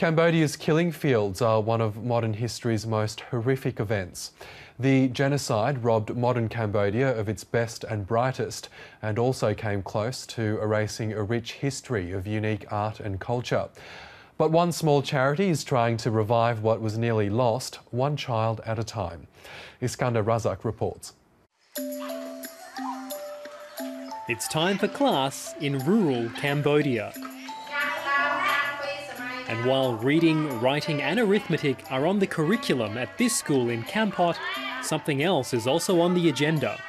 Cambodia's killing fields are one of modern history's most horrific events. The genocide robbed modern Cambodia of its best and brightest, and also came close to erasing a rich history of unique art and culture. But one small charity is trying to revive what was nearly lost, one child at a time. Iskandar Razak reports. It's time for class in rural Cambodia. And while reading, writing and arithmetic are on the curriculum at this school in Kampot, something else is also on the agenda.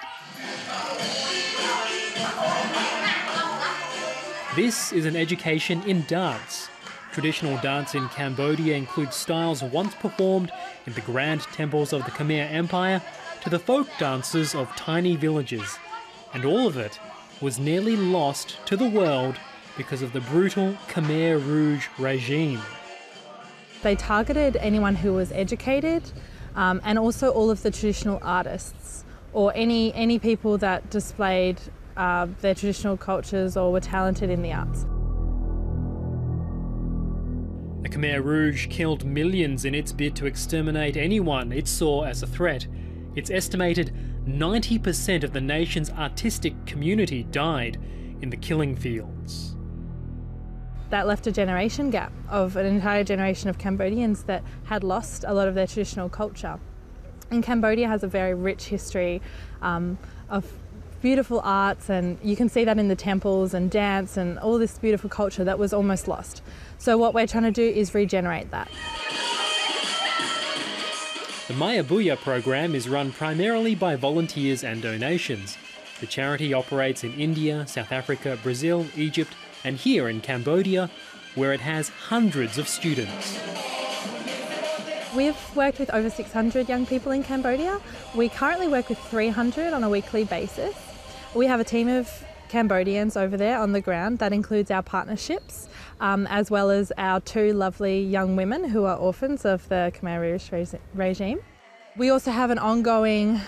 This is an education in dance. Traditional dance in Cambodia includes styles once performed in the grand temples of the Khmer Empire to the folk dances of tiny villages. And all of it was nearly lost to the world because of the brutal Khmer Rouge regime. They targeted anyone who was educated and also all of the traditional artists or any people that displayed their traditional cultures or were talented in the arts. The Khmer Rouge killed millions in its bid to exterminate anyone it saw as a threat. It's estimated 90% of the nation's artistic community died in the killing fields. That left a generation gap of an entire generation of Cambodians that had lost a lot of their traditional culture. And Cambodia has a very rich history of beautiful arts, and you can see that in the temples and dance and all this beautiful culture that was almost lost. So what we're trying to do is regenerate that. The Mayibuye program is run primarily by volunteers and donations. The charity operates in India, South Africa, Brazil, Egypt, and here in Cambodia, where it has hundreds of students. We've worked with over 600 young people in Cambodia. We currently work with 300 on a weekly basis. We have a team of Cambodians over there on the ground. That includes our partnerships, as well as our two lovely young women who are orphans of the Khmer Rouge regime. We also have an ongoing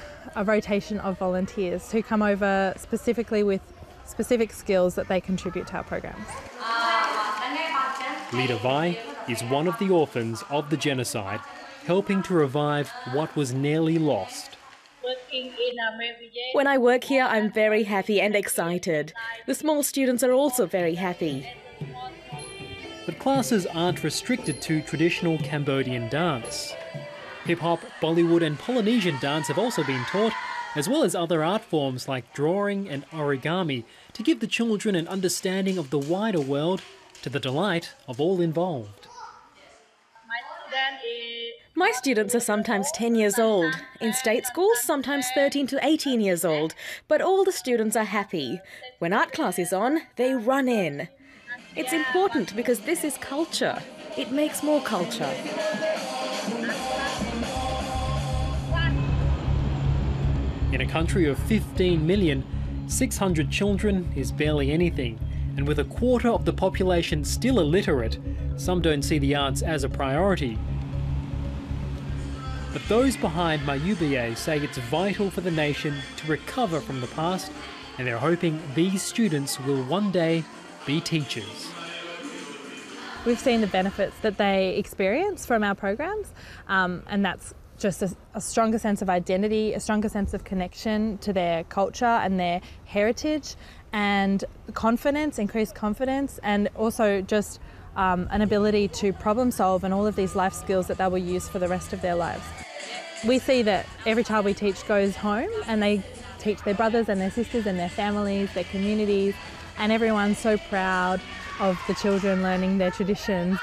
rotation of volunteers who come over specifically with specific skills that they contribute to our programs. Lida Vai is one of the orphans of the genocide, helping to revive what was nearly lost. When I work here, I'm very happy and excited. The small students are also very happy. But classes aren't restricted to traditional Cambodian dance. Hip-hop, Bollywood and Polynesian dance have also been taught, as well as other art forms like drawing and origami, to give the children an understanding of the wider world to the delight of all involved. My students are sometimes 10 years old. In state schools, sometimes 13 to 18 years old. But all the students are happy. When art class is on, they run in. It's important because this is culture. It makes more culture. In a country of 15 million, 600 children is barely anything. And with a quarter of the population still illiterate, some don't see the arts as a priority. But those behind Mayibuye say it's vital for the nation to recover from the past, and they're hoping these students will one day be teachers. We've seen the benefits that they experience from our programs, and that's just a stronger sense of identity, a stronger sense of connection to their culture and their heritage, and confidence, increased confidence, and also just an ability to problem solve and all of these life skills that they will use for the rest of their lives. We see that every child we teach goes home and they teach their brothers and their sisters and their families, their communities, and everyone's so proud of the children learning their traditions.